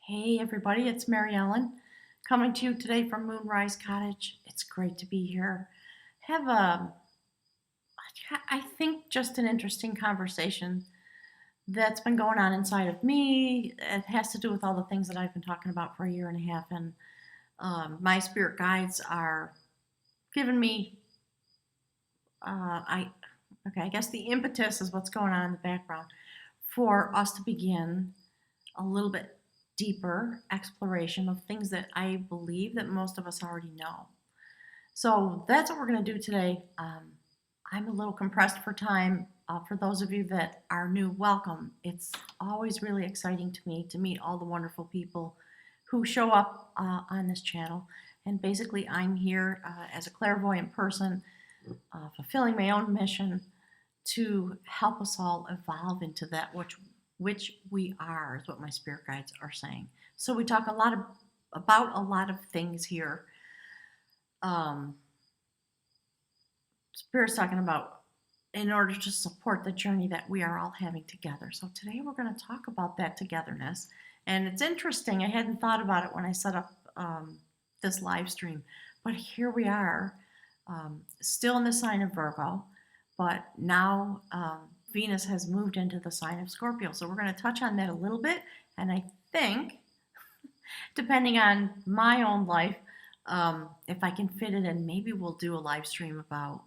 Hey everybody, it's Mary Ellen coming to you today from Moonrise Cottage. It's great to be here. Have I think just an interesting conversation that's been going on inside of me. It has to do with all the things that I've been talking about for a year and a half, and my spirit guides are giving me. I guess the impetus is what's going on in the background for us to begin a little bit deeper exploration of things that I believe that most of us already know. So that's what we're going to do today. I'm a little compressed for time. For those of you that are new, welcome. It's always really exciting to me to meet all the wonderful people who show up on this channel. And basically, I'm here as a clairvoyant person, fulfilling my own mission to help us all evolve into that which we are, is what my spirit guides are saying. So we talk about a lot of things here. Spirit's talking about in order to support the journey that we are all having together. So today we're going to talk about that togetherness. And it's interesting, I hadn't thought about it when I set up this live stream, but here we are, still in the sign of Virgo, but now Venus has moved into the sign of Scorpio. So we're going to touch on that a little bit. And I think, depending on my own life, if I can fit it in, maybe we'll do a live stream about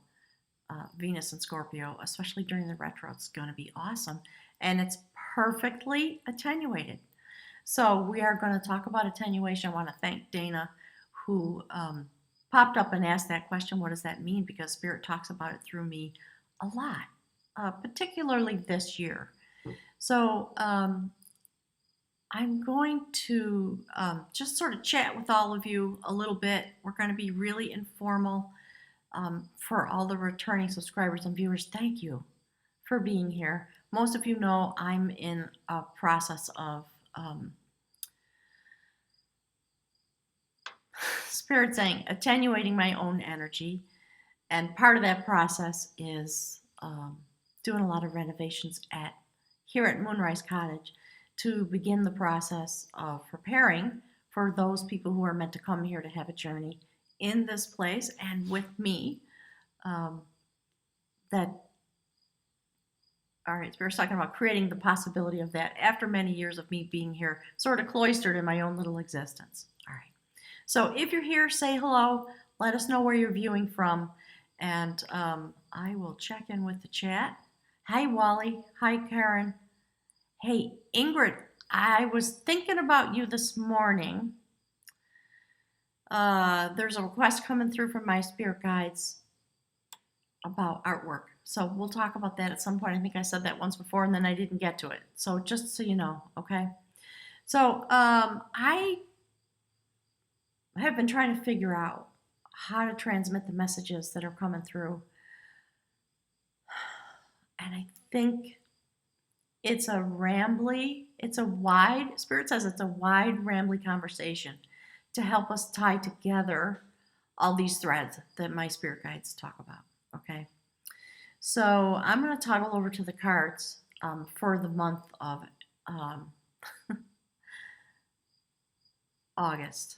Venus and Scorpio, especially during the retro. It's going to be awesome. And it's perfectly attenuated. So we are going to talk about attenuation. I want to thank Dana, who popped up and asked that question, what does that mean? Because Spirit talks about it through me a lot, particularly this year. So I'm going to just sort of chat with all of you a little bit. We're going to be really informal. For all the returning subscribers and viewers, thank you for being here. Most of you know I'm in a process of Spirit saying attenuating my own energy, and part of that process is doing a lot of renovations here at Moonrise Cottage to begin the process of preparing for those people who are meant to come here to have a journey in this place and with me. All right, Spirit's talking about creating the possibility of that after many years of me being here, sort of cloistered in my own little existence. All right. So if you're here, say hello. Let us know where you're viewing from, and I will check in with the chat. Hi, Wally. Hi, Karen. Hey, Ingrid, I was thinking about you this morning. There's a request coming through from my spirit guides about artwork. So we'll talk about that at some point. I think I said that once before and then I didn't get to it. So just so you know, okay? So I have been trying to figure out how to transmit the messages that are coming through. And I think it's a wide, Spirit says it's a wide, rambly conversation to help us tie together all these threads that my spirit guides talk about, okay? So I'm going to toggle over to the cards for the month of August.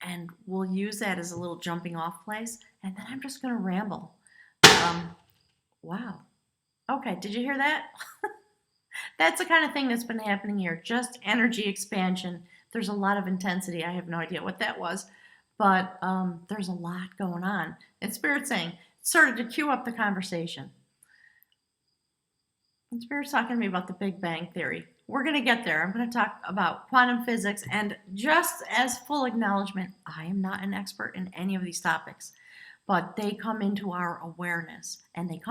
And we'll use that as a little jumping off place. And then I'm just going to ramble. Wow. Okay, did you hear that? That's the kind of thing that's been happening here. Just energy expansion. There's a lot of intensity. I have no idea what that was. But there's a lot going on. And Spirit's saying, sort of to cue up the conversation. And Spirit's talking to me about the Big Bang Theory. We're going to get there. I'm going to talk about quantum physics, and just as full acknowledgement, I am not an expert in any of these topics, but they come into our awareness, and we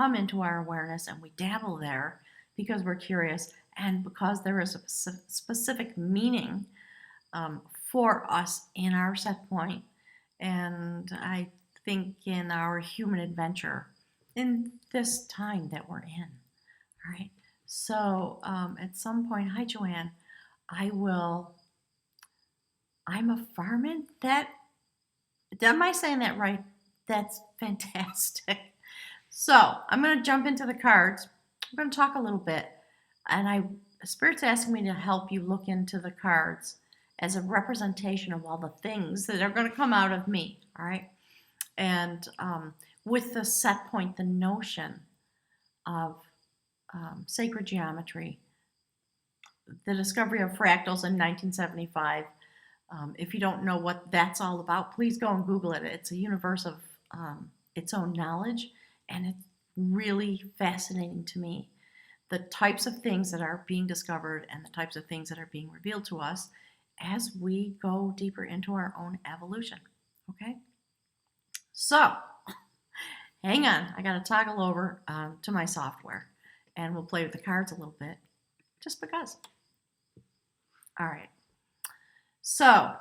dabble there because we're curious and because there is a specific meaning for us in our set point, and I think in our human adventure in this time that we're in. All right. So at some point, hi Joanne, I'm affirming that, am I saying that right? That's fantastic. So I'm going to jump into the cards. we're going to talk a little bit, and Spirit's asking me to help you look into the cards as a representation of all the things that are going to come out of me, all right? And with the set point, the notion of sacred geometry, the discovery of fractals in 1975. If you don't know what that's all about, please go and Google it. It's a universe of its own knowledge, and it's really fascinating to me. The types of things that are being discovered and the types of things that are being revealed to us as we go deeper into our own evolution. Okay? So, hang on. I got to toggle over to my software, and we'll play with the cards a little bit, just because. All right. So,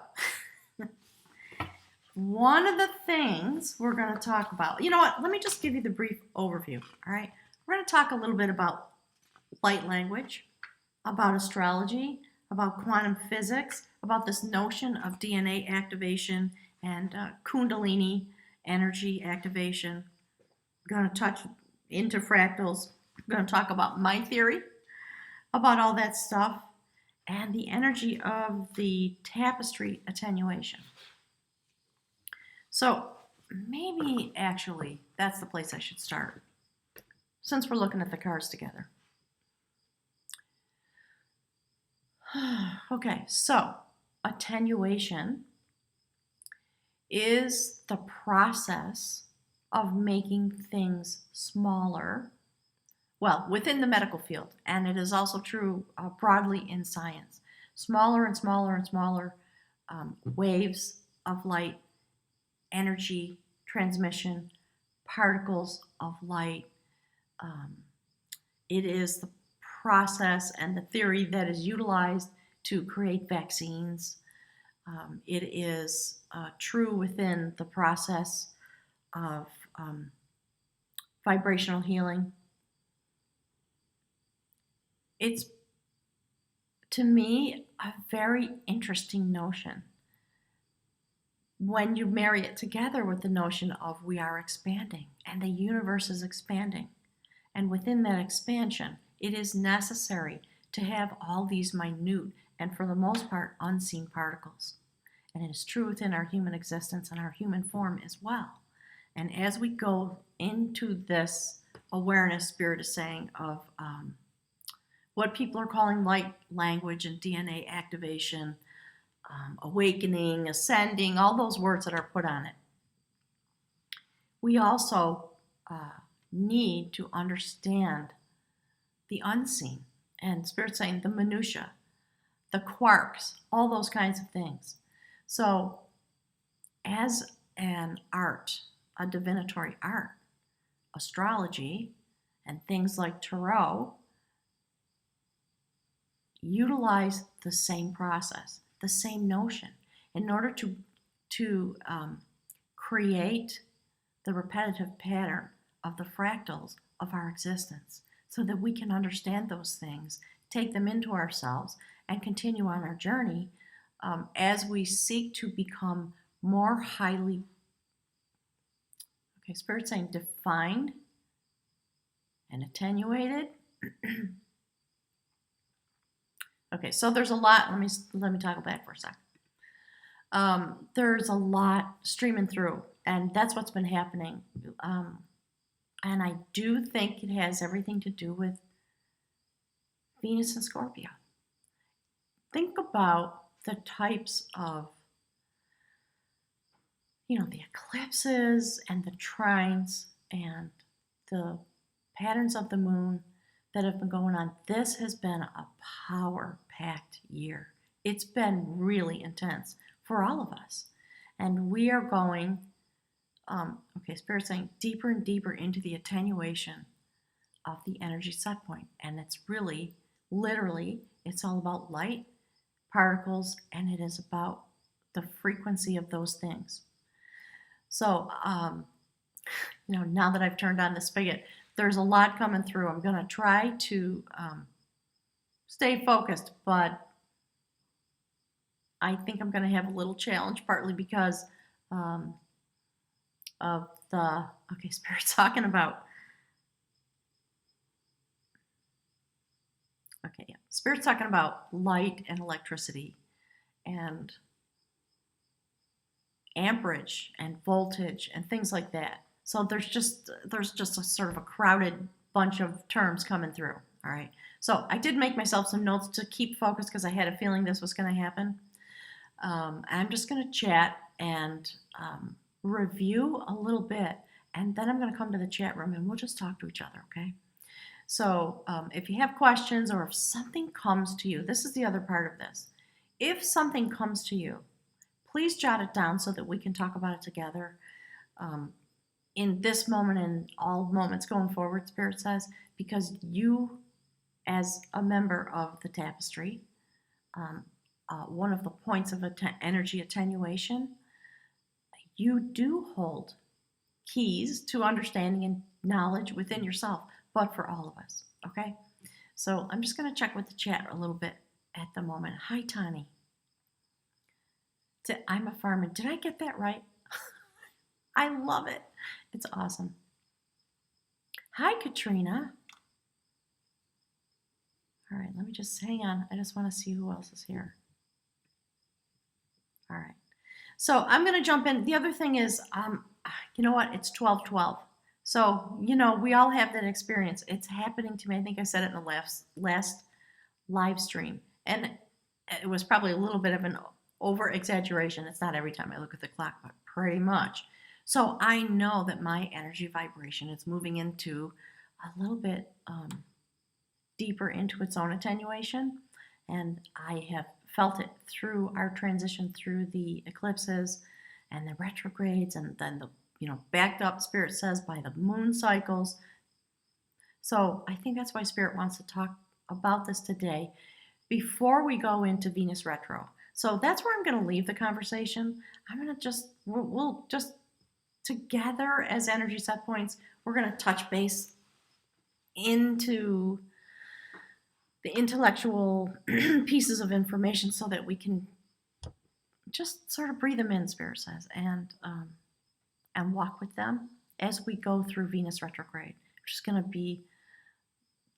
one of the things we're going to talk about, you know what, let me just give you the brief overview, all right? We're going to talk a little bit about light language, about astrology, about quantum physics, about this notion of DNA activation and Kundalini energy activation. We're going to touch into fractals. We're going to talk about mind theory, about all that stuff, and the energy of the tapestry attenuation. So maybe actually that's the place I should start, since we're looking at the cards together. Okay, so attenuation is the process of making things smaller, well, within the medical field, and it is also true broadly in science. Smaller and smaller and smaller waves of light, energy, transmission, particles of light. It is the process and the theory that is utilized to create vaccines. It is true within the process of vibrational healing. It's, to me, a very interesting notion when you marry it together with the notion of we are expanding and the universe is expanding. And within that expansion, it is necessary to have all these minute and, for the most part, unseen particles. And it is true within our human existence and our human form as well. And as we go into this awareness, Spirit is saying, of what people are calling light language and DNA activation, awakening, ascending, all those words that are put on it. We also need to understand the unseen, and Spirit saying the minutia, the quarks, all those kinds of things. So as an art, a divinatory art, astrology, and things like tarot utilize the same process, the same notion, in order to create the repetitive pattern of the fractals of our existence, so that we can understand those things, take them into ourselves, and continue on our journey as we seek to become more highly, Spirit saying, defined and attenuated. Okay, so there's a lot. Let me toggle back for a second. There's a lot streaming through, and that's what's been happening. And I do think it has everything to do with Venus and Scorpio. Think about the types of, the eclipses and the trines and the patterns of the moon that have been going on. This has been a power-packed year. It's been really intense for all of us. And we are going, Spirit's saying, deeper and deeper into the attenuation of the energy set point. And it's really, literally, it's all about light, particles, and it is about the frequency of those things. So, now that I've turned on the spigot, there's a lot coming through. I'm going to try to stay focused, but I think I'm going to have a little challenge, partly because of the, Spirit's talking about Okay, yeah. Spirit's talking about light and electricity and amperage and voltage and things like that. So there's just a sort of a crowded bunch of terms coming through. All right. So I did make myself some notes to keep focused because I had a feeling this was going to happen. I'm just going to chat and review a little bit, and then I'm going to come to the chat room and we'll just talk to each other, okay? So if you have questions or if something comes to you, this is the other part of this. If something comes to you, please jot it down so that we can talk about it together in this moment and all moments going forward, Spirit says, because you, as a member of the Tapestry, one of the points of energy attenuation, you do hold keys to understanding and knowledge within yourself, but for all of us, okay? So I'm just going to check with the chat a little bit at the moment. Hi, Tani. I'm a farmer. Did I get that right? I love it. It's awesome. Hi, Katrina. All right, let me just hang on. I just want to see who else is here. All right. So I'm going to jump in. The other thing is, you know what? It's 12/12. So, we all have that experience. It's happening to me. I think I said it in the last live stream. And it was probably a little bit of an over exaggeration. It's not every time I look at the clock, but pretty much. So I know that my energy vibration is moving into a little bit deeper into its own attenuation. And I have felt it through our transition through the eclipses and the retrogrades, and then the backed up, Spirit says, by the moon cycles. So I think that's why Spirit wants to talk about this today before we go into Venus retro. So that's where I'm going to leave the conversation. I'm going to we'll just together as energy set points, we're going to touch base into the intellectual pieces of information so that we can just sort of breathe them in, Spirit says, and walk with them as we go through Venus retrograde, which is going to be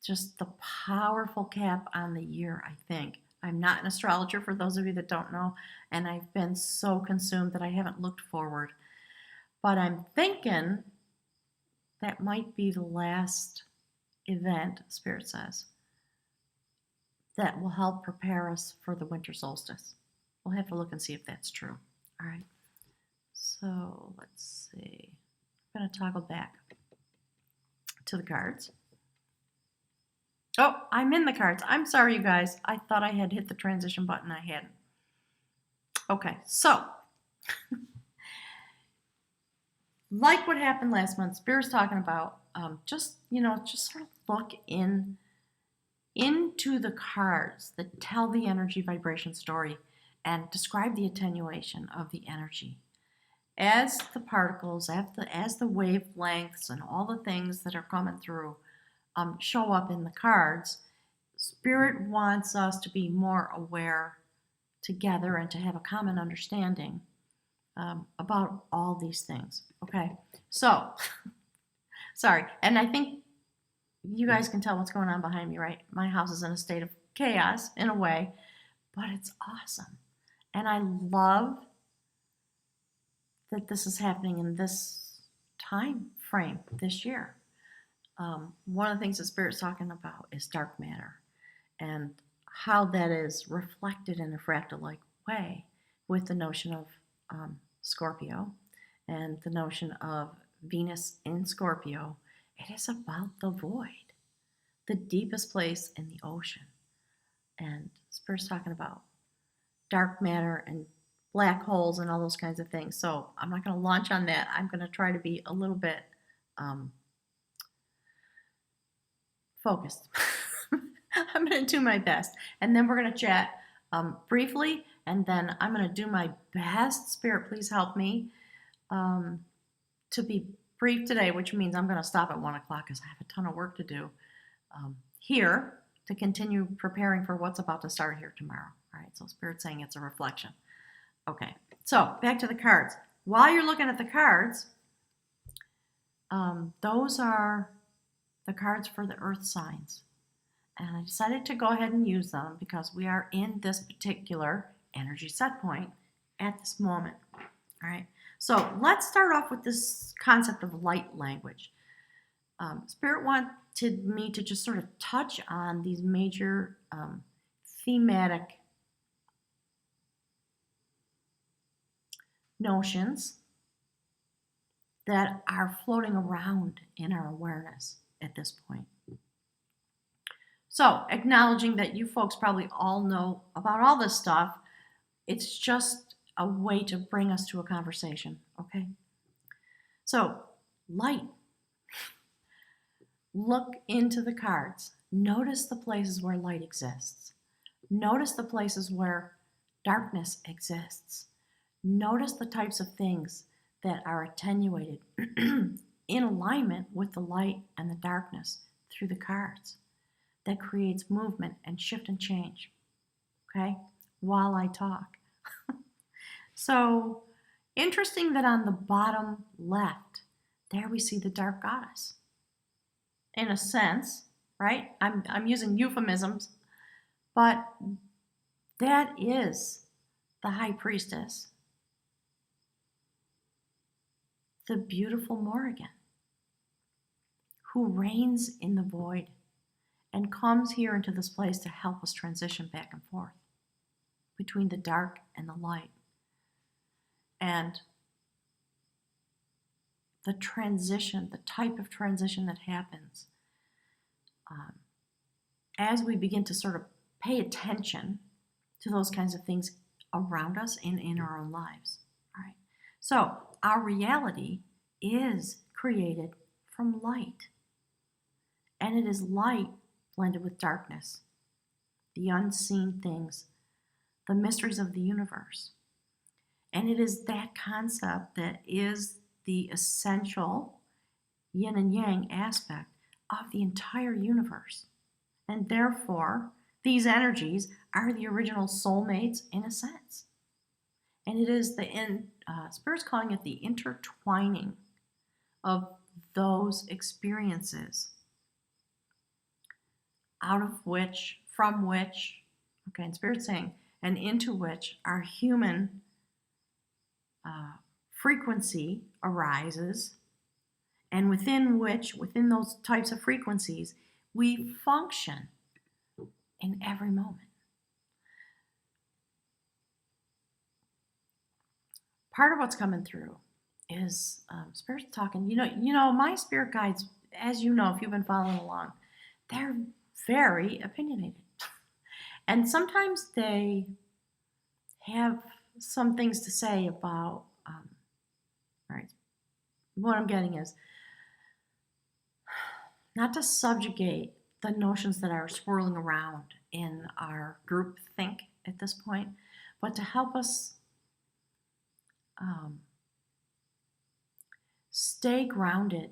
just the powerful cap on the year, I think. I'm not an astrologer, for those of you that don't know, and I've been so consumed that I haven't looked forward. But I'm thinking that might be the last event, Spirit says, that will help prepare us for the winter solstice. We'll have to look and see if that's true. All right. So let's see. I'm going to toggle back to the cards. Oh, I'm in the cards. I'm sorry, you guys. I thought I had hit the transition button. I hadn't. Okay, so like what happened last month, Spirit's talking about just sort of look into the cards that tell the energy vibration story and describe the attenuation of the energy. As the particles, as the wavelengths and all the things that are coming through show up in the cards, Spirit wants us to be more aware together and to have a common understanding about all these things. Okay, so, sorry, and I think you guys can tell what's going on behind me, right? My house is in a state of chaos in a way, but it's awesome. And I love that this is happening in this time frame this year. One of the things that Spirit's talking about is dark matter and how that is reflected in a fractal-like way with the notion of Scorpio and the notion of Venus in Scorpio. It is about the void, the deepest place in the ocean. And Spirit's talking about dark matter and black holes and all those kinds of things. So I'm not going to launch on that. I'm going to try to be a little bit focused. I'm going to do my best. And then we're going to chat briefly. And then I'm going to do my best. Spirit, please help me to be brief today, which means I'm going to stop at 1 o'clock because I have a ton of work to do here to continue preparing for what's about to start here tomorrow. All right, so Spirit's saying it's a reflection. Okay, so back to the cards. While you're looking at the cards, those are the cards for the earth signs. And I decided to go ahead and use them because we are in this particular energy set point at this moment. All right. So let's start off with this concept of light language. Spirit wanted me to just sort of touch on these major thematic notions that are floating around in our awareness at this point. So, acknowledging that you folks probably all know about all this stuff, it's just a way to bring us to a conversation, okay? So, light. Look into the cards. Notice the places where light exists. Notice the places where darkness exists. Notice the types of things that are attenuated in alignment with the light and the darkness through the cards. That creates movement and shift and change, okay, while I talk. So, interesting that on the bottom left, there we see the dark goddess. In a sense, right? I'm using euphemisms, but that is the high priestess, the beautiful Morrigan, who reigns in the void and comes here into this place to help us transition back and forth between the dark and the light. And the transition, the type of transition that happens as we begin to sort of pay attention to those kinds of things around us and in our own lives. All right. So our reality is created from light. And it is light blended with darkness, the unseen things, the mysteries of the universe. And it is that concept that is the essential yin and yang aspect of the entire universe. And therefore, these energies are the original soulmates in a sense. And it is Spirit's calling it the intertwining of those experiences from which, and Spirit's saying, and into which our human frequency arises, and within those types of frequencies, we function in every moment. Part of what's coming through is Spirit's talking. You know, my spirit guides, as you know, if you've been following along, they're very opinionated. And sometimes they have some things to say about, right, what I'm getting is not to subjugate the notions that are swirling around in our group think at this point, but to help us stay grounded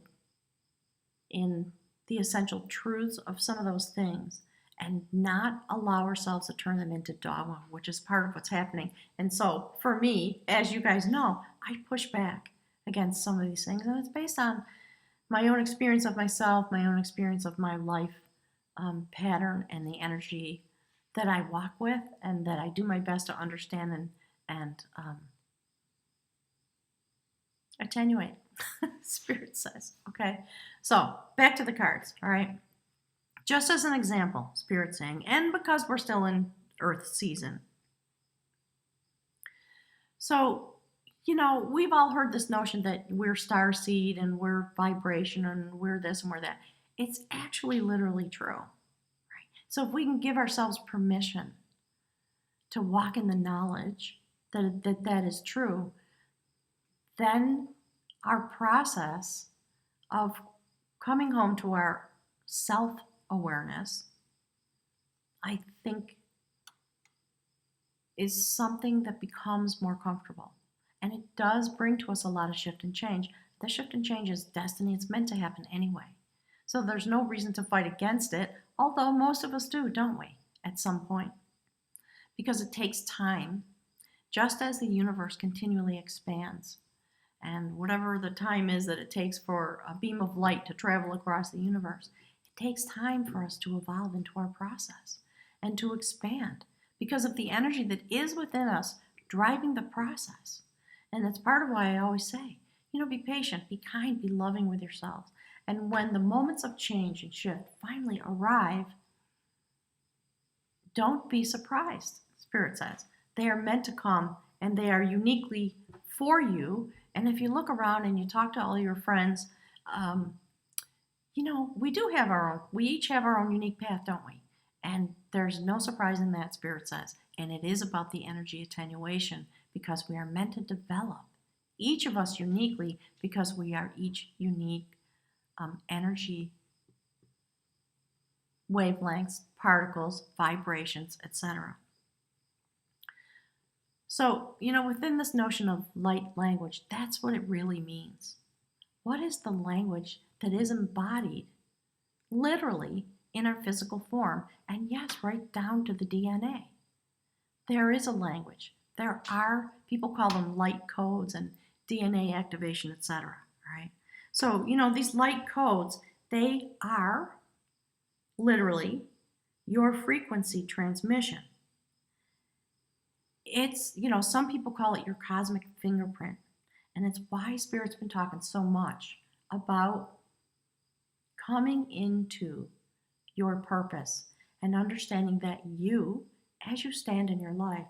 in the essential truths of some of those things and not allow ourselves to turn them into dogma, which is part of what's happening. And so for me, as you guys know, I push back against some of these things, and it's based on my own experience of myself, my own experience of my life pattern and the energy that I walk with and that I do my best to understand and attenuate, Spirit says. Okay, so back to the cards, all right? Just as an example, Spirit saying, and because we're still in Earth season. So, you know, we've all heard this notion that we're starseed and we're vibration and we're this and we're that. It's actually literally true. Right? So if we can give ourselves permission to walk in the knowledge that is true, then our process of coming home to our self-awareness, I think, is something that becomes more comfortable. And it does bring to us a lot of shift and change. The shift and change is destiny. It's meant to happen anyway. So there's no reason to fight against it, although most of us do, don't we, at some point? Because it takes time, just as the universe continually expands. And whatever the time is that it takes for a beam of light to travel across the universe, It takes time for us to evolve into our process and to expand because of the energy that is within us driving the process. And that's part of why I always say, be patient, be kind, be loving with yourselves. And when the moments of change and shift finally arrive, don't be surprised, Spirit says. They are meant to come and they are uniquely for you. And if you look around and you talk to all your friends, we each have our own unique path, don't we? And there's no surprise in that, Spirit says. And it is about the energy attenuation because we are meant to develop each of us uniquely because we are each unique energy wavelengths, particles, vibrations, etc. So, within this notion of light language, that's what it really means. What is the language that is embodied literally in our physical form? And yes, right down to the DNA. There is a language. There are, people call them light codes and DNA activation, etc. Right? So, these light codes, they are literally your frequency transmission. It's, some people call it your cosmic fingerprint. And it's why Spirit's been talking so much about coming into your purpose and understanding that you, as you stand in your life,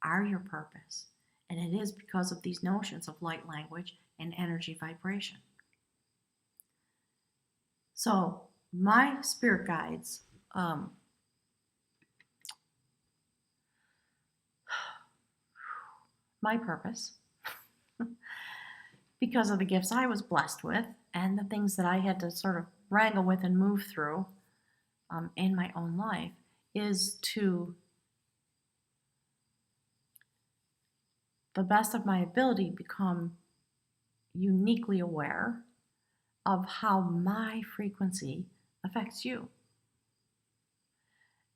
are your purpose. And it is because of these notions of light language and energy vibration. So, my spirit guides, my purpose, because of the gifts I was blessed with and the things that I had to sort of wrangle with and move through in my own life, is to the best of my ability become uniquely aware of how my frequency affects you.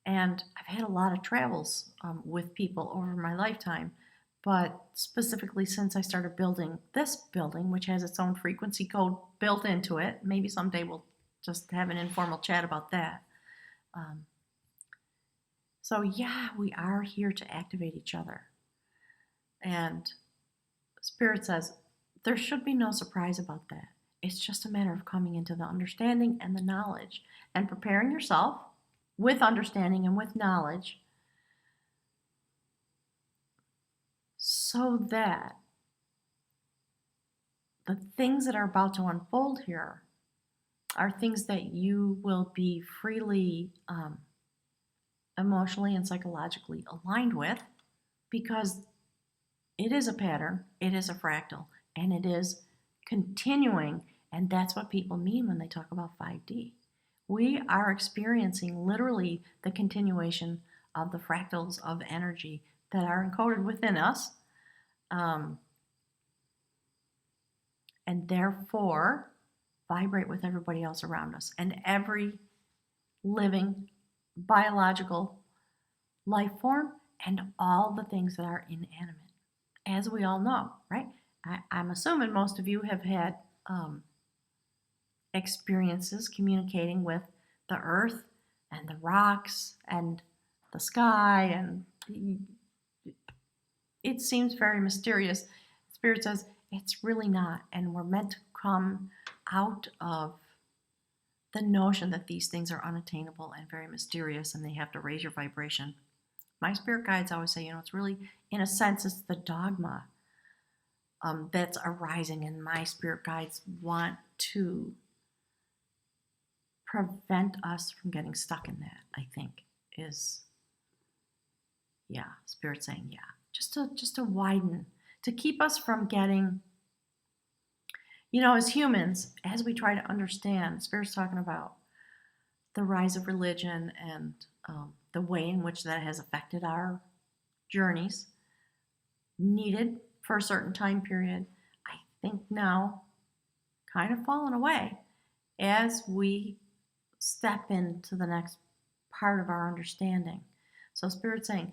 And I've had a lot of travels with people over my lifetime, but specifically since I started building this building, which has its own frequency code built into it, maybe someday we'll just have an informal chat about that. So yeah, we are here to activate each other. And Spirit says there should be no surprise about that. It's just a matter of coming into the understanding and the knowledge and preparing yourself with understanding and with knowledge so that the things that are about to unfold here are things that you will be freely emotionally and psychologically aligned with, because it is a pattern, it is a fractal, and it is continuing, and that's what people mean when they talk about 5D. We are experiencing literally the continuation of the fractals of energy that are encoded within us, and therefore vibrate with everybody else around us and every living biological life form and all the things that are inanimate, as we all know, right? I'm assuming most of you have had experiences communicating with the earth and the rocks and the sky, and it seems very mysterious. Spirit says it's really not, and we're meant to come out of the notion that these things are unattainable and very mysterious and they have to raise your vibration. My spirit guides always say, it's really, in a sense, it's the dogma that's arising, and my spirit guides want to prevent us from getting stuck in that, I think, is, Spirit saying, just to widen, to keep us from getting, as humans, as we try to understand, Spirit's talking about the rise of religion and the way in which that has affected our journeys, needed for a certain time period, I think now kind of fallen away as we step into the next part of our understanding. So Spirit's saying,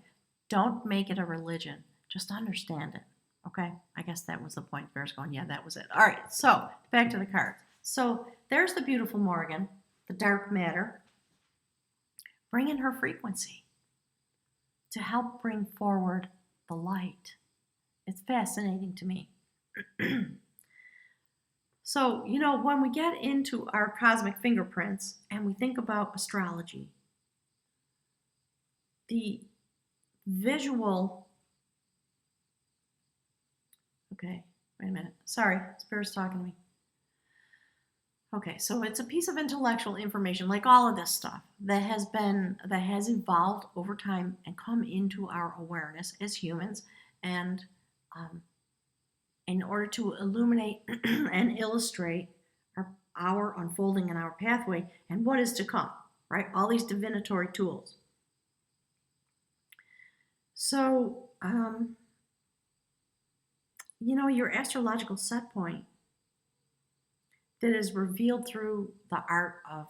don't make it a religion, just understand it. Okay, I guess that was the point. Bear's going, yeah, that was it. All right, so back to the cards. So there's the beautiful Morgan. the dark matter, bringing her frequency to help bring forward the light. It's fascinating to me. So, when we get into our cosmic fingerprints and we think about astrology, the visual, okay, wait a minute. Sorry, Spirit's talking to me. Okay, so it's a piece of intellectual information, like all of this stuff, that has evolved over time and come into our awareness as humans, and in order to illuminate and illustrate our unfolding and our pathway and what is to come, right? All these divinatory tools. So, your astrological set point that is revealed through the art of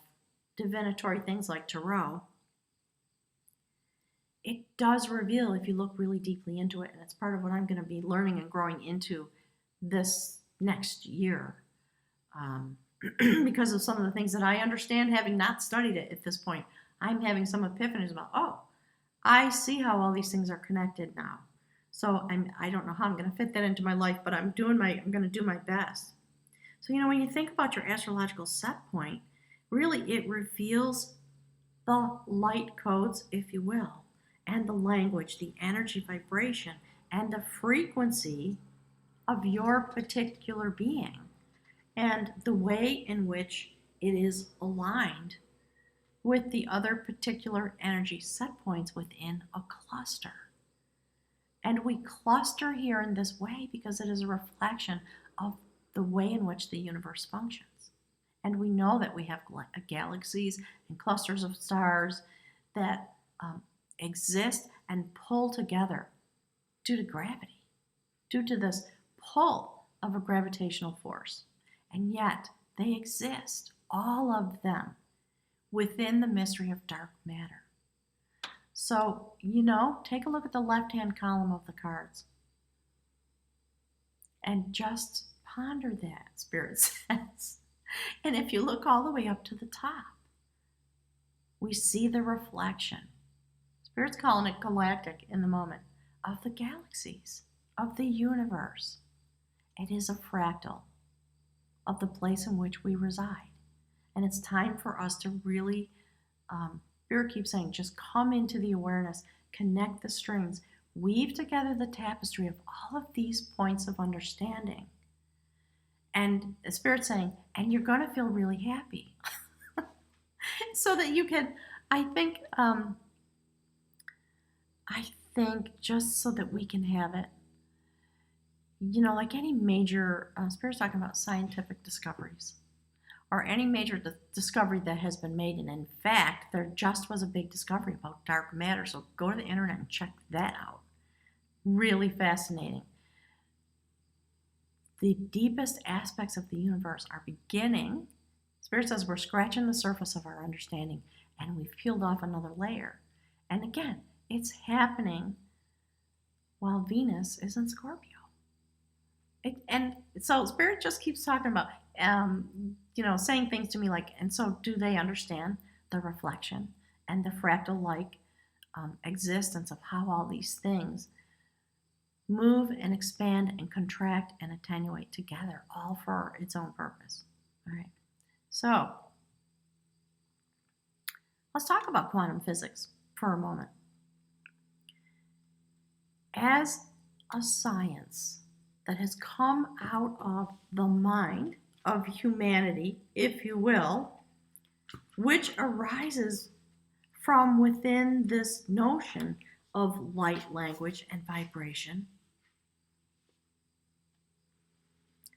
divinatory things like tarot, it does reveal if you look really deeply into it, and it's part of what I'm going to be learning and growing into this next year, because of some of the things that I understand, having not studied it at this point. I'm having some epiphanies about, I see how all these things are connected now. So I don't know how I'm going to fit that into my life, but I'm going to do my best. So, when you think about your astrological set point, really it reveals the light codes, if you will, and the language, the energy vibration, and the frequency of your particular being, and the way in which it is aligned with the other particular energy set points within a cluster. And we cluster here in this way because it is a reflection of the way in which the universe functions. And we know that we have galaxies and clusters of stars that exist and pull together due to gravity, due to this pull of a gravitational force. And yet they exist, all of them, within the mystery of dark matter. So, take a look at the left-hand column of the cards and just ponder that, Spirit says. And if you look all the way up to the top, we see the reflection. Spirit's calling it galactic in the moment, of the galaxies, of the universe. It is a fractal of the place in which we reside. And it's time for us to really, Spirit keeps saying, just come into the awareness, connect the strings, weave together the tapestry of all of these points of understanding. And the Spirit's saying, and you're going to feel really happy. So that you can, I think just so that we can have it, like any major, Spirit's talking about scientific discoveries, or any major discovery that has been made. And in fact, there just was a big discovery about dark matter. So go to the internet and check that out. Really fascinating. The deepest aspects of the universe are beginning. Spirit says we're scratching the surface of our understanding, and we've peeled off another layer. And again, it's happening while Venus is in Scorpio. And so Spirit just keeps talking about, saying things to me like, and so do they understand the reflection and the fractal-like existence of how all these things move and expand and contract and attenuate together, all for its own purpose. All right. So let's talk about quantum physics for a moment. As a science that has come out of the mind of humanity, if you will, which arises from within this notion of light language and vibration,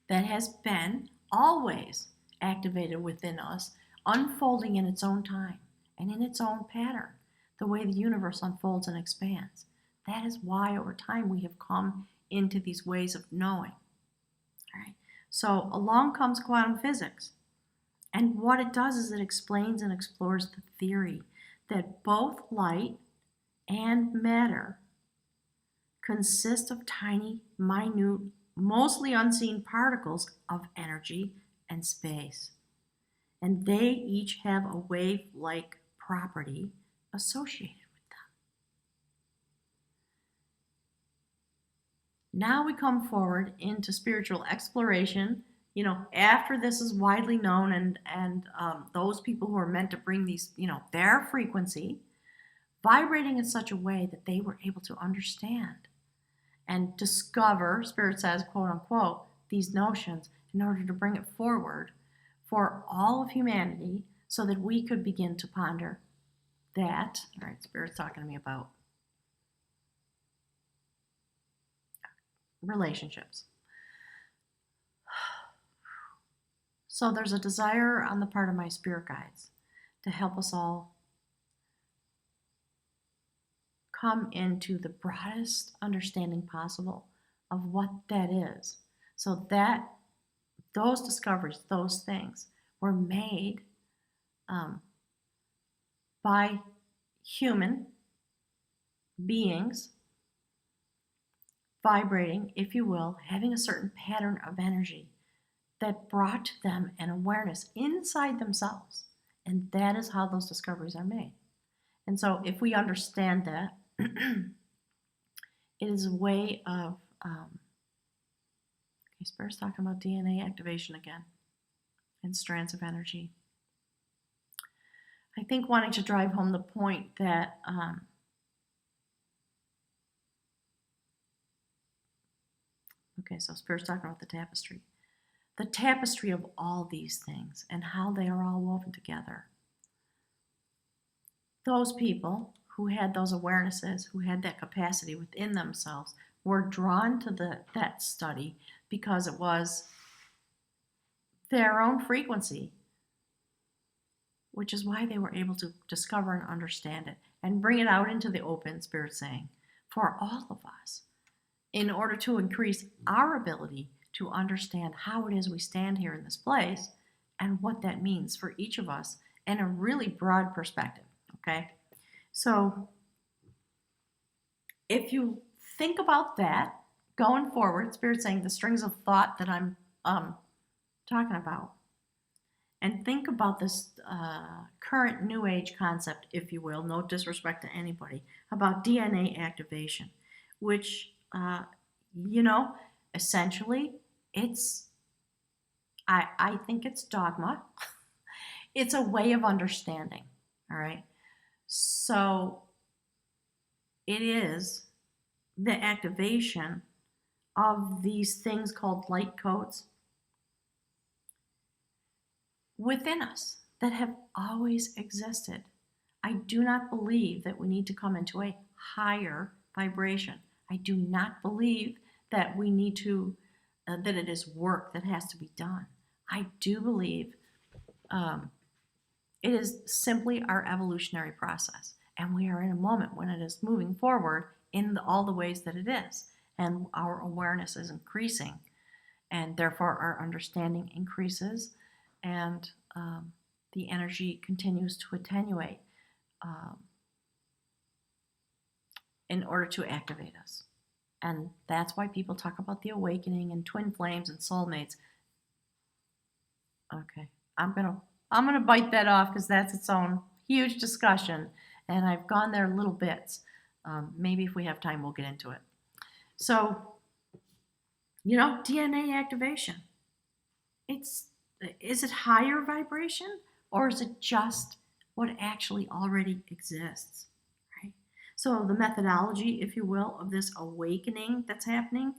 that has been always activated within us, unfolding in its own time and in its own pattern, the way the universe unfolds and expands. That is why over time we have come into these ways of knowing. All right. So along comes quantum physics. And what it does is it explains and explores the theory that both light and matter consist of tiny, minute, mostly unseen particles of energy and space. and they each have a wave-like property associated with them. Now we come forward into spiritual exploration. After this is widely known, and those people who are meant to bring these, their frequency, vibrating in such a way that they were able to understand and discover, Spirit says, quote unquote, these notions in order to bring it forward for all of humanity so that we could begin to ponder that. All right, Spirit's talking to me about relationships. So there's a desire on the part of my spirit guides to help us all come into the broadest understanding possible of what that is. So that those discoveries, those things were made by human beings vibrating, if you will, having a certain pattern of energy that brought to them an awareness inside themselves. And that is how those discoveries are made. And so if we understand that, it is a way of, Spirit's talking about DNA activation again and strands of energy. I think wanting to drive home the point that so Spirit's talking about the tapestry. The tapestry of all these things and how they are all woven together. Those people who had those awarenesses, who had that capacity within themselves, were drawn to that study because it was their own frequency, which is why they were able to discover and understand it and bring it out into the open, Spirit saying, for all of us, in order to increase our ability to understand how it is we stand here in this place and what that means for each of us in a really broad perspective, okay? So if you think about that going forward, Spirit saying the strings of thought that I'm talking about, and think about this current New Age concept, if you will, no disrespect to anybody, about DNA activation, which, essentially, I think it's dogma. It's a way of understanding, all right? So it is the activation of these things called light codes within us that have always existed. I do not believe that we need to come into a higher vibration. I do not believe that we need to, that it is work that has to be done. I do believe it is simply our evolutionary process. And we are in a moment when it is moving forward in all the ways that it is. And our awareness is increasing. And therefore our understanding increases. And the energy continues to attenuate in order to activate us. And that's why people talk about the awakening and twin flames and soulmates. Okay, I'm gonna bite that off because that's its own huge discussion, and I've gone there little bits. Maybe if we have time, we'll get into it. So, DNA activation. Is it higher vibration, or is it just what actually already exists? Right. So the methodology, if you will, of this awakening that's happening,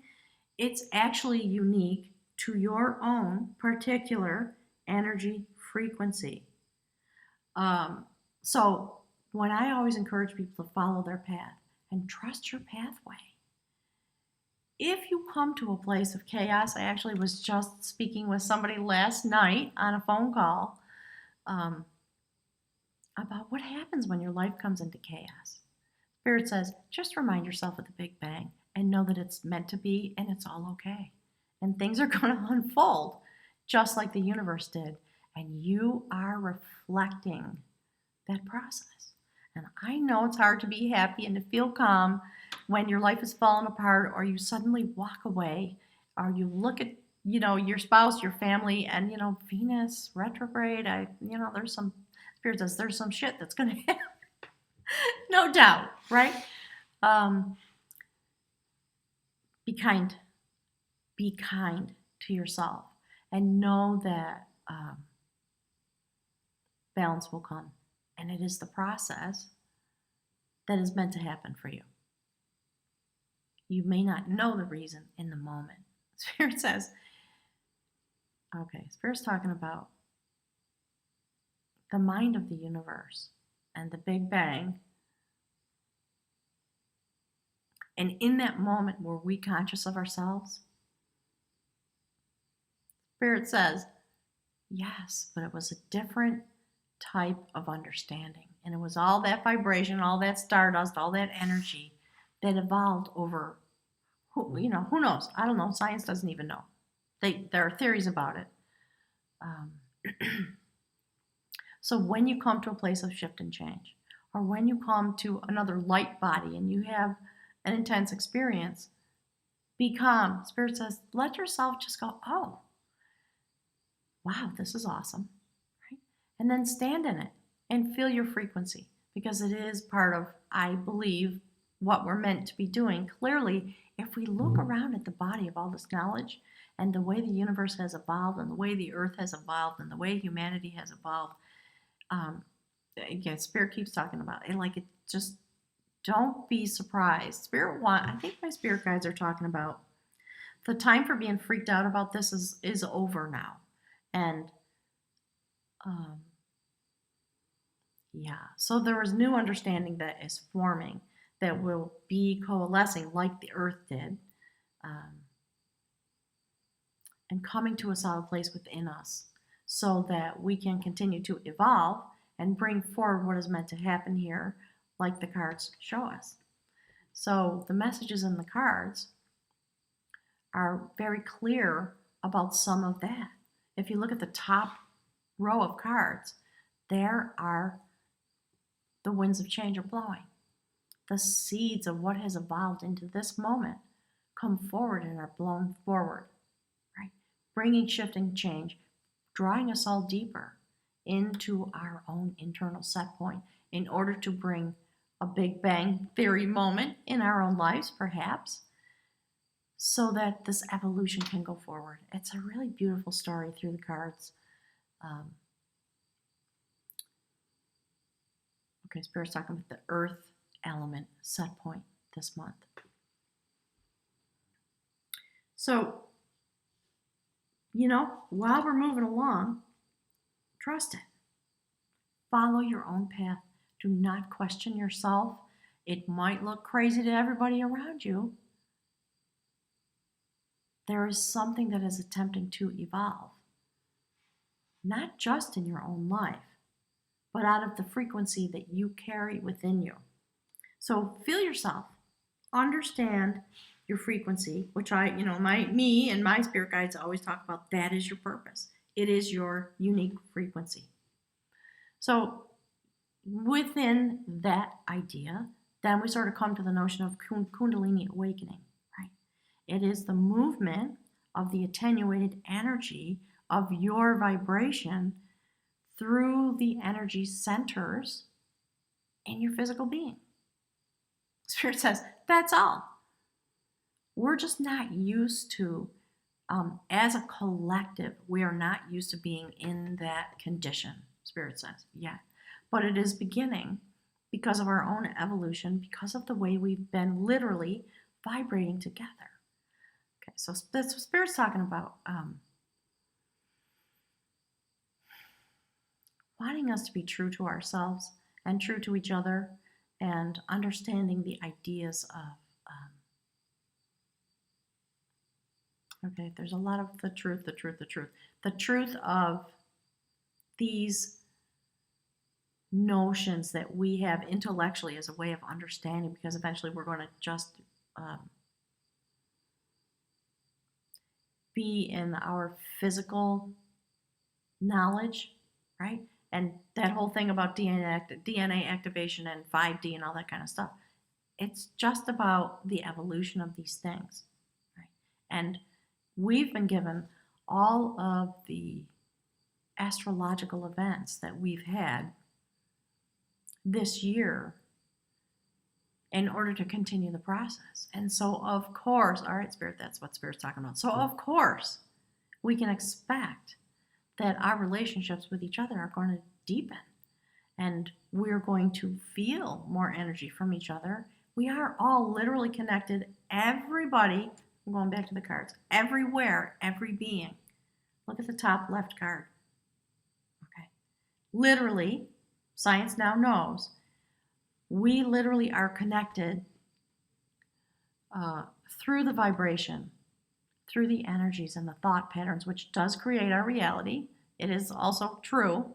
it's actually unique to your own particular energy frequency. So when I always encourage people to follow their path and trust your pathway, if you come to a place of chaos, I actually was just speaking with somebody last night on a phone call about what happens when your life comes into chaos. Spirit says, just remind yourself of the Big Bang and know that it's meant to be and it's all okay. And things are going to unfold just like the universe did. And you are reflecting that process. And I know it's hard to be happy and to feel calm when your life is falling apart, or you suddenly walk away, or you look at your spouse, your family, and Venus retrograde. There's some spirit says there's some shit that's gonna happen, no doubt, right? Um, be kind, be kind to yourself, and know that balance will come, and it is the process that is meant to happen for you. You may not know the reason in the moment. Spirit says, okay, Spirit's talking about the mind of the universe and the Big Bang. And in that moment, were we conscious of ourselves? Spirit says, yes, but it was a different type of understanding. And it was all that vibration, all that stardust, all that energy that evolved over, who knows? I don't know. Science doesn't even know. There are theories about it. So when you come to a place of shift and change, or when you come to another light body and you have an intense experience, be calm. Spirit says, let yourself just go, oh, wow, this is awesome. Right? And then stand in it and feel your frequency, because it is part of, I believe, what we're meant to be doing. Clearly, if we look around at the body of all this knowledge and the way the universe has evolved and the way the earth has evolved and the way humanity has evolved, again, Spirit keeps talking about it. Like, it just, don't be surprised. I think my spirit guides are talking about the time for being freaked out about this is over now. And so there is new understanding that is forming, that will be coalescing like the earth did, and coming to a solid place within us, so that we can continue to evolve and bring forward what is meant to happen here, like the cards show us. So the messages in the cards are very clear about some of that. If you look at the top row of cards, there are the winds of change are blowing. The seeds of what has evolved into this moment come forward and are blown forward, right? Bringing shift and change, drawing us all deeper into our own internal set point in order to bring a Big Bang Theory moment in our own lives, perhaps, so that this evolution can go forward. It's a really beautiful story through the cards. Okay, Spirit's talking about the earth element set point this month. So, while we're moving along, trust it. Follow your own path. Do not question yourself. It might look crazy to everybody around you. There is something that is attempting to evolve, not just in your own life, but out of the frequency that you carry within you. So feel yourself, understand your frequency, which me and my spirit guides always talk about. That is your purpose. It is your unique frequency. So within that idea, then we sort of come to the notion of Kundalini awakening, right? It is the movement of the attenuated energy of your vibration through the energy centers in your physical being. Spirit says, that's all. We're just not used to, as a collective, we are not used to being in that condition, Spirit says, yet. But it is beginning because of our own evolution, because of the way we've been literally vibrating together. Okay, so that's what Spirit's talking about. Wanting us to be true to ourselves and true to each other, and understanding the ideas of, there's a lot of the truth of these notions that we have intellectually as a way of understanding, because eventually we're going to just be in our physical knowledge, right? And that whole thing about DNA activation and 5D and all that kind of stuff. It's just about the evolution of these things, right? And We've been given all of the astrological events that we've had this year in order to continue the process. And so, of course, all right, Spirit, that's what Spirit's talking about. So, of course, we can expect that our relationships with each other are going to deepen and we're going to feel more energy from each other. We are all literally connected. Everybody, I'm going back to the cards, everywhere, every being. Look at the top left card. Okay. Literally, science now knows, we literally are connected through the vibration, through the energies and the thought patterns, which does create our reality. It is also true.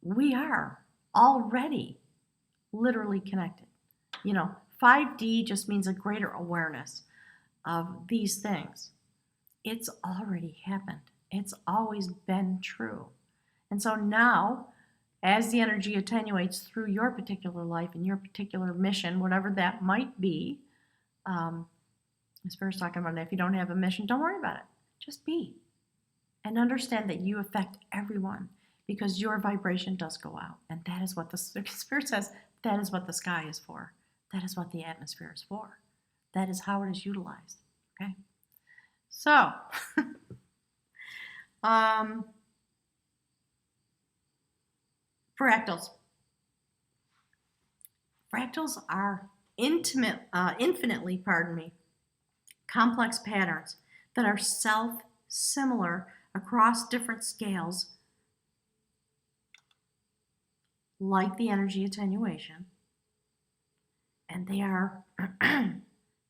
We are already literally connected. 5D just means a greater awareness of these things. It's already happened. It's always been true. And so now, as the energy attenuates through your particular life and your particular mission, whatever that might be, as Spirit's talking about, if you don't have a mission, don't worry about it. Just be. And understand that you affect everyone because your vibration does go out. And that is what the Spirit says, that is what the sky is for. That is what the atmosphere is for. That is how it is utilized. Okay? So, fractals. Fractals are infinitely, complex patterns that are self-similar across different scales, like the energy attenuation. And they are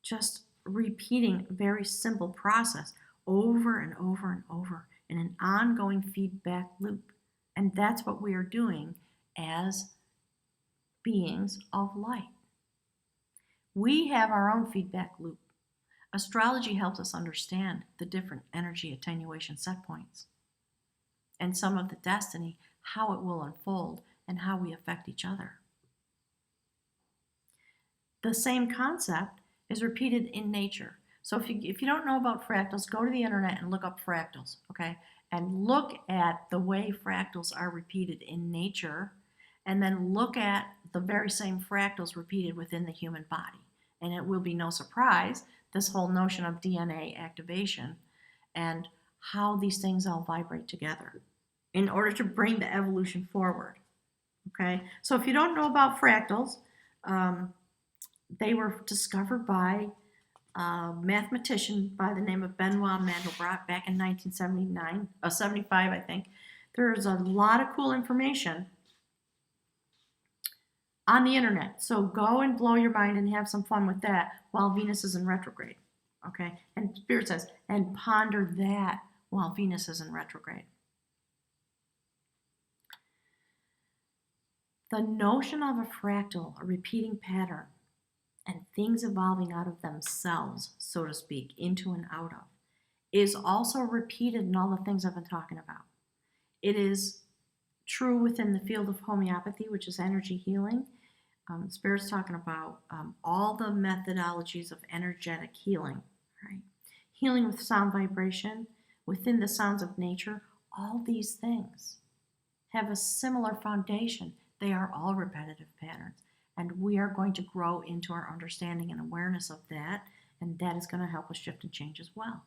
just repeating a very simple process over and over and over in an ongoing feedback loop. And that's what we are doing as beings of light. We have our own feedback loop. Astrology helps us understand the different energy attenuation set points and some of the destiny, how it will unfold, and how we affect each other. The same concept is repeated in nature. So if you don't know about fractals, go to the internet and look up fractals, okay? And look at the way fractals are repeated in nature, and then look at the very same fractals repeated within the human body. And it will be no surprise, this whole notion of DNA activation and how these things all vibrate together in order to bring the evolution forward, okay? So if you don't know about fractals, they were discovered by a mathematician by the name of Benoit Mandelbrot back in 75, I think. There's a lot of cool information on the internet. So go and blow your mind and have some fun with that while Venus is in retrograde. Okay? And Spirit says, and ponder that while Venus is in retrograde. The notion of a fractal, a repeating pattern, and things evolving out of themselves, so to speak, into and out of, is also repeated in all the things I've been talking about. It is true within the field of homeopathy, which is energy healing. Spirit's talking about all the methodologies of energetic healing, right? Healing with sound vibration, within the sounds of nature, all these things have a similar foundation. They are all repetitive patterns. And we are going to grow into our understanding and awareness of that, and that is going to help us shift and change as well.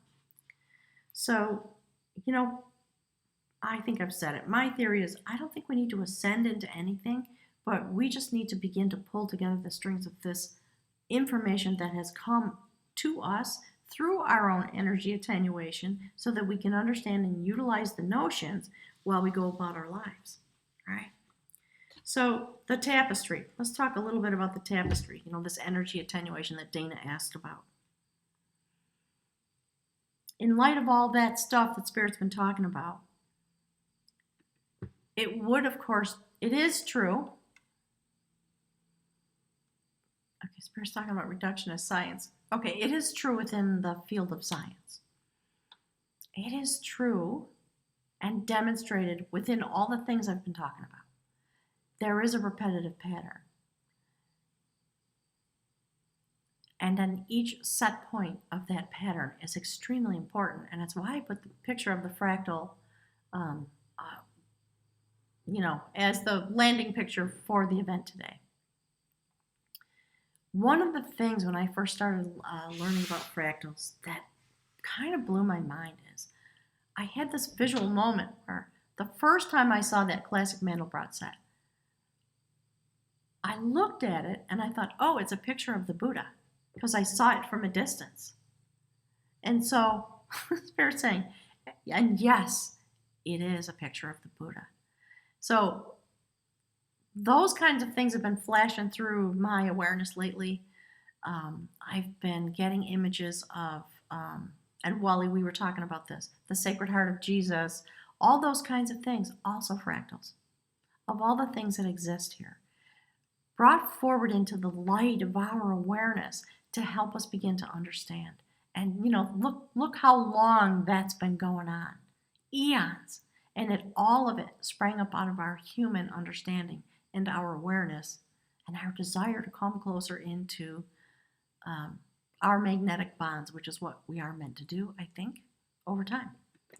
So, I think I've said it. My theory is I don't think we need to ascend into anything, but we just need to begin to pull together the strings of this information that has come to us through our own energy attenuation so that we can understand and utilize the notions while we go about our lives, right? So the tapestry, let's talk a little bit about the tapestry, this energy attenuation that Dana asked about. In light of all that stuff that Spirit's been talking about, it would, of course, it is true. Okay, Spirit's talking about reductionist science. Okay, it is true within the field of science. It is true and demonstrated within all the things I've been talking about. There is a repetitive pattern. And then each set point of that pattern is extremely important. And that's why I put the picture of the fractal, um, uh, as the landing picture for the event today. One of the things when I first started learning about fractals that kind of blew my mind is I had this visual moment where the first time I saw that classic Mandelbrot set, I looked at it and I thought, oh, it's a picture of the Buddha, because I saw it from a distance. And so, Spirit saying, and yes, it is a picture of the Buddha. So those kinds of things have been flashing through my awareness lately. I've been getting images of, and Wally, we were talking about this, the Sacred Heart of Jesus, all those kinds of things, also fractals, of all the things that exist here, brought forward into the light of our awareness to help us begin to understand. And, look how long that's been going on, eons. And all of it sprang up out of our human understanding and our awareness and our desire to come closer into our magnetic bonds, which is what we are meant to do, I think, over time.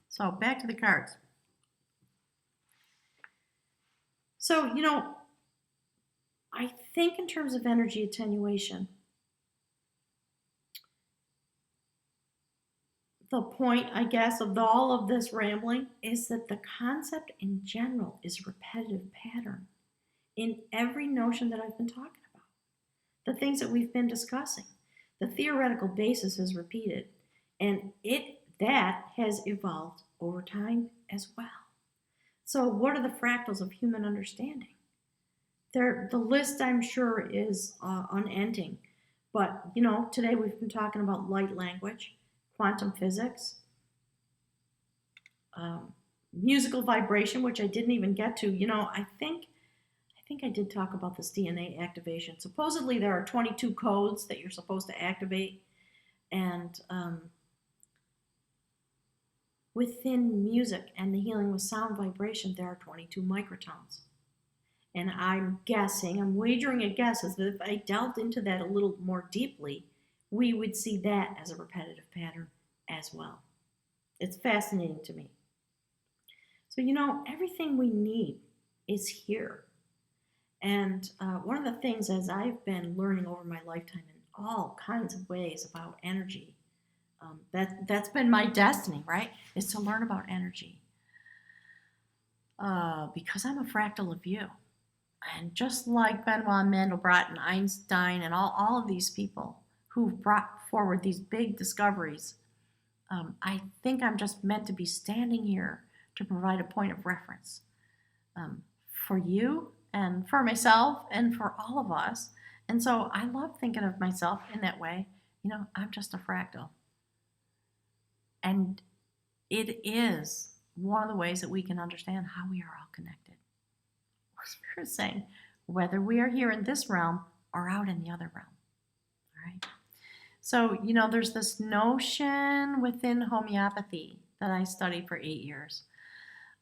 So back to the cards. So, I think in terms of energy attenuation, the point, I guess, of all of this rambling is that the concept in general is a repetitive pattern in every notion that I've been talking about. The things that we've been discussing, the theoretical basis is repeated, and that has evolved over time as well. So what are the fractals of human understanding? The list, I'm sure, is unending. But, today we've been talking about light language, quantum physics, musical vibration, which I didn't even get to. I think I did talk about this DNA activation. Supposedly there are 22 codes that you're supposed to activate. And within music and the healing with sound vibration, there are 22 microtones. And I'm wagering a guess, is that if I delved into that a little more deeply, we would see that as a repetitive pattern as well. It's fascinating to me. So, everything we need is here. And one of the things, as I've been learning over my lifetime in all kinds of ways about energy, that's been my destiny, right? Is to learn about energy. Because I'm a fractal of you. And just like Benoit Mandelbrot and Einstein and all of these people who've brought forward these big discoveries, I think I'm just meant to be standing here to provide a point of reference for you and for myself and for all of us. And so I love thinking of myself in that way. I'm just a fractal. And it is one of the ways that we can understand how we are all connected. Spirit is saying, whether we are here in this realm or out in the other realm. All right. So, there's this notion within homeopathy that I studied for 8 years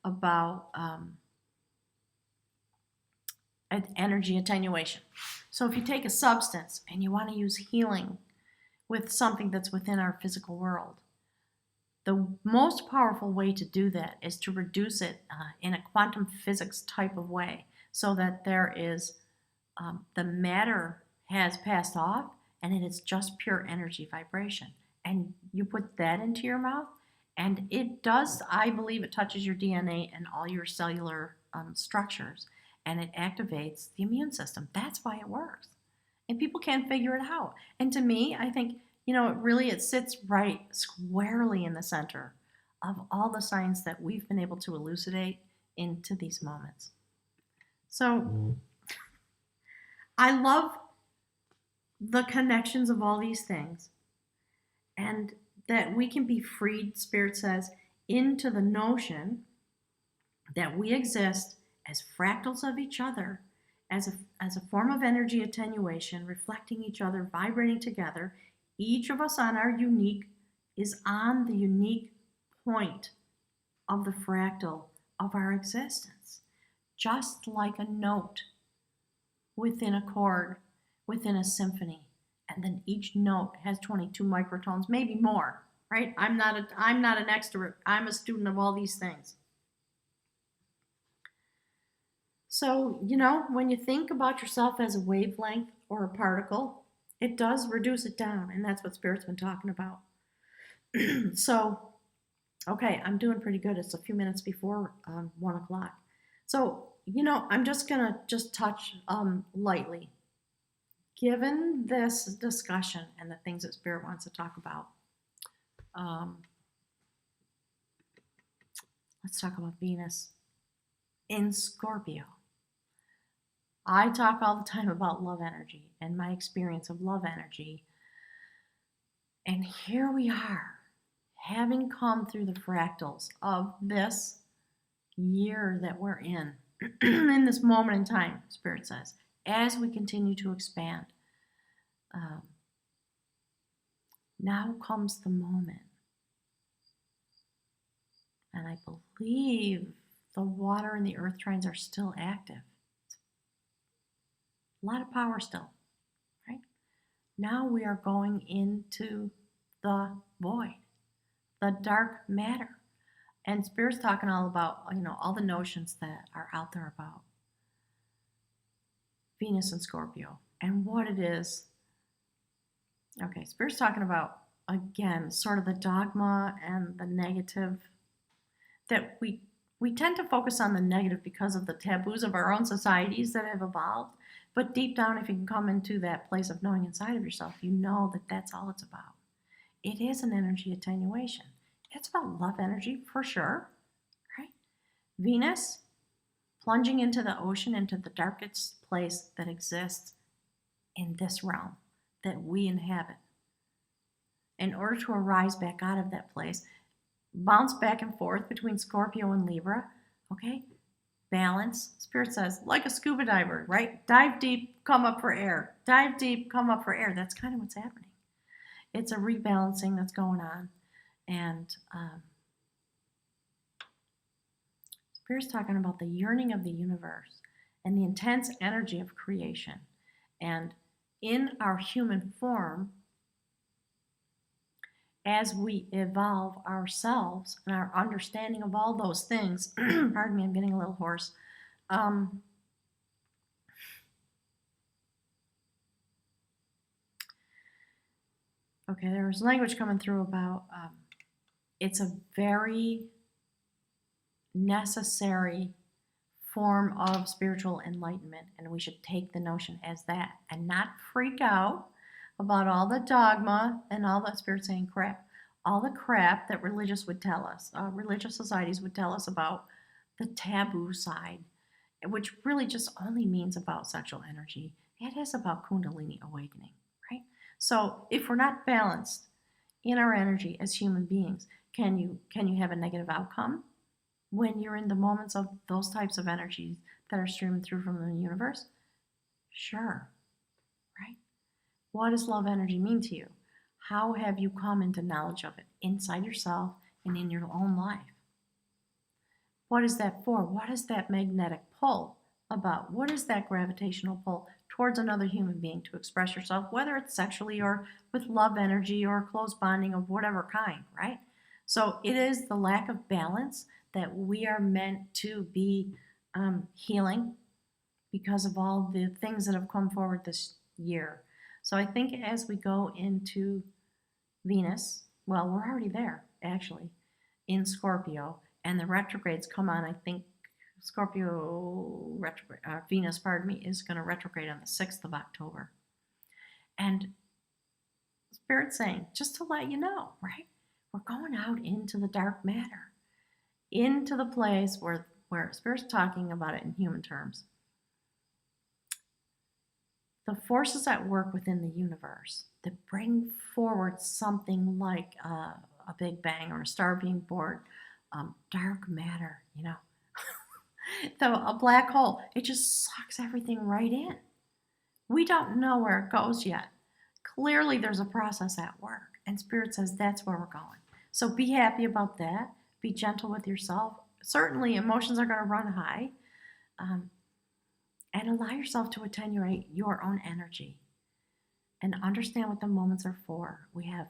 about energy attenuation. So if you take a substance and you want to use healing with something that's within our physical world, the most powerful way to do that is to reduce it in a quantum physics type of way, so that there is the matter has passed off and it is just pure energy vibration. And you put that into your mouth, and it does, I believe it touches your DNA and all your cellular structures, and it activates the immune system. That's why it works. And people can't figure it out. And to me, I think, it sits right squarely in the center of all the science that we've been able to elucidate into these moments. So I love the connections of all these things, and that we can be freed, Spirit says, into the notion that we exist as fractals of each other, as a form of energy attenuation, reflecting each other, vibrating together. Each of us is on the unique point of the fractal of our existence, just like a note within a chord, within a symphony. And then each note has 22 microtones, maybe more, right? I'm not an expert. I'm a student of all these things. So, when you think about yourself as a wavelength or a particle, it does reduce it down, and that's what Spirit's been talking about. So, okay, I'm doing pretty good. It's a few minutes before 1 o'clock. So, I'm just going to touch lightly. Given this discussion and the things that Spirit wants to talk about, let's talk about Venus in Scorpio. I talk all the time about love energy and my experience of love energy. And here we are, having come through the fractals of this year that we're in this moment in time, Spirit says, as we continue to expand. Now comes the moment. And I believe the water and the earth trines are still active. A lot of power still, right? Now we are going into the void, the dark matter. And Spirit's talking all about, all the notions that are out there about Venus and Scorpio and what it is. Okay, Spirit's talking about, again, sort of the dogma and the negative, that we tend to focus on the negative because of the taboos of our own societies that have evolved. But deep down, if you can come into that place of knowing inside of yourself, you know that that's all it's about. It is an energy attenuation. It's about love energy for sure, right? Venus plunging into the ocean, into the darkest place that exists in this realm that we inhabit. In order to arise back out of that place, bounce back and forth between Scorpio and Libra, okay? Balance. Spirit says, like a scuba diver, right? Dive deep, come up for air. Dive deep, come up for air. That's kind of what's happening. It's a rebalancing that's going on. And Spirit's talking about the yearning of the universe and the intense energy of creation. And in our human form, as we evolve ourselves and our understanding of all those things, pardon me, I'm getting a little hoarse. Okay, there was language coming through about it's a very necessary form of spiritual enlightenment, and we should take the notion as that and not freak out about all the dogma and all that Spirit saying crap, all the crap that religious societies would tell us about the taboo side, which really just only means about sexual energy. It is about Kundalini awakening, right? So if we're not balanced in our energy as human beings, can you have a negative outcome when you're in the moments of those types of energies that are streaming through from the universe? Sure, right? What does love energy mean to you? How have you come into knowledge of it inside yourself and in your own life? What is that for? What is that magnetic pull about? What is that gravitational pull towards another human being to express yourself, whether it's sexually or with love energy or close bonding of whatever kind, right? So it is the lack of balance that we are meant to be healing because of all the things that have come forward this year. So I think as we go into Venus, well, we're already there, actually, in Scorpio, and the retrogrades come on. I think Venus, is going to retrograde on the 6th of October. And Spirit's saying, just to let you know, right? We're going out into the dark matter, into the place where Spirit's talking about it in human terms. The forces at work within the universe that bring forward something like a Big Bang or a star being born, dark matter, a black hole, it just sucks everything right in. We don't know where it goes yet. Clearly there's a process at work, and Spirit says that's where we're going. So be happy about that. Be gentle with yourself. Certainly emotions are going to run high. And allow yourself to attenuate your own energy. and understand what the moments are for. We have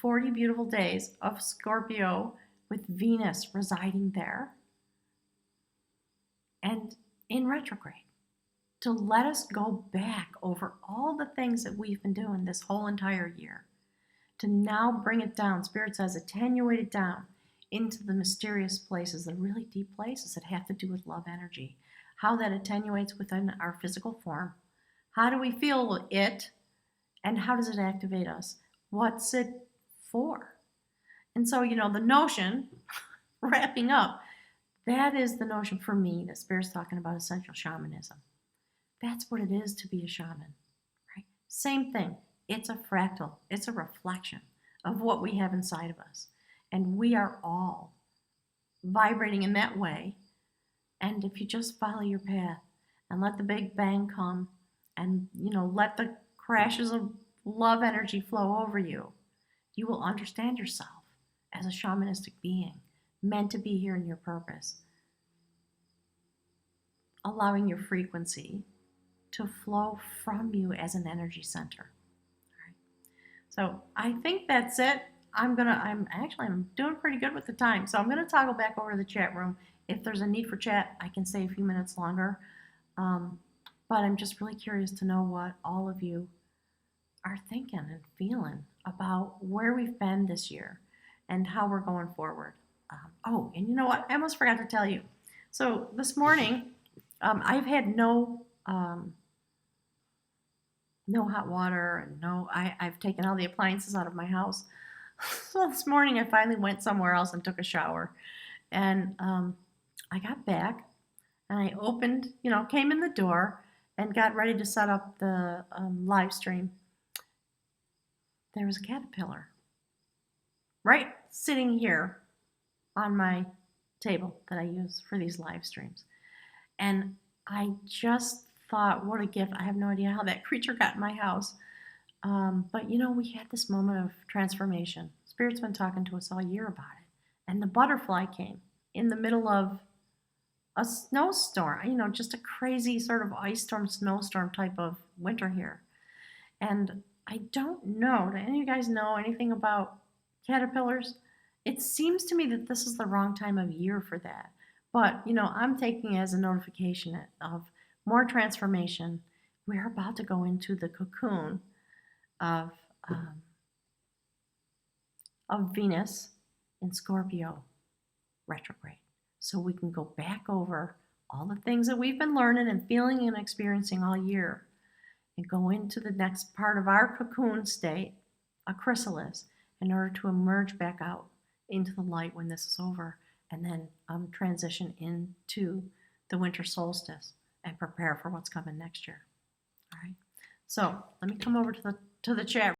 40 beautiful days of Scorpio with Venus residing there and in retrograde to let us go back over all the things that we've been doing this whole entire year, to now bring it down. Spirit says attenuate it down into the mysterious places, the really deep places that have to do with love energy, how that attenuates within our physical form. How do we feel it? And how does it activate us? What's it for? And so, the notion, wrapping up, that is the notion for me that Spirit's talking about essential shamanism. That's what it is to be a shaman, right? Same thing. It's a fractal. It's a reflection of what we have inside of us. And we are all vibrating in that way. And if you just follow your path and let the big bang come and, let the crashes of love energy flow over you, you will understand yourself as a shamanistic being, meant to be here in your purpose, allowing your frequency to flow from you as an energy center. All right. So I think that's it. I'm doing pretty good with the time. So I'm gonna toggle back over to the chat room. If there's a need for chat, I can stay a few minutes longer. But I'm just really curious to know what all of you are thinking and feeling about where we've been this year and how we're going forward. And you know what? I almost forgot to tell you. So this morning, I've had no hot water and I've taken all the appliances out of my house. So this morning I finally went somewhere else and took a shower. And I got back and I opened, came in the door and got ready to set up the live stream. There was a caterpillar right sitting here on my table that I use for these live streams. And I just thought, what a gift. I have no idea how that creature got in my house. But we had this moment of transformation. Spirit's been talking to us all year about it. And the butterfly came in the middle of a snowstorm, just a crazy sort of ice storm, snowstorm type of winter here. And I don't know, do any of you guys know anything about caterpillars? It seems to me that this is the wrong time of year for that. But, I'm taking it as a notification of more transformation. We're about to go into the cocoon of Venus in Scorpio retrograde. So we can go back over all the things that we've been learning and feeling and experiencing all year and go into the next part of our cocoon state, a chrysalis, in order to emerge back out into the light when this is over, and then transition into the winter solstice and prepare for what's coming next year. All right. So let me come over to the chat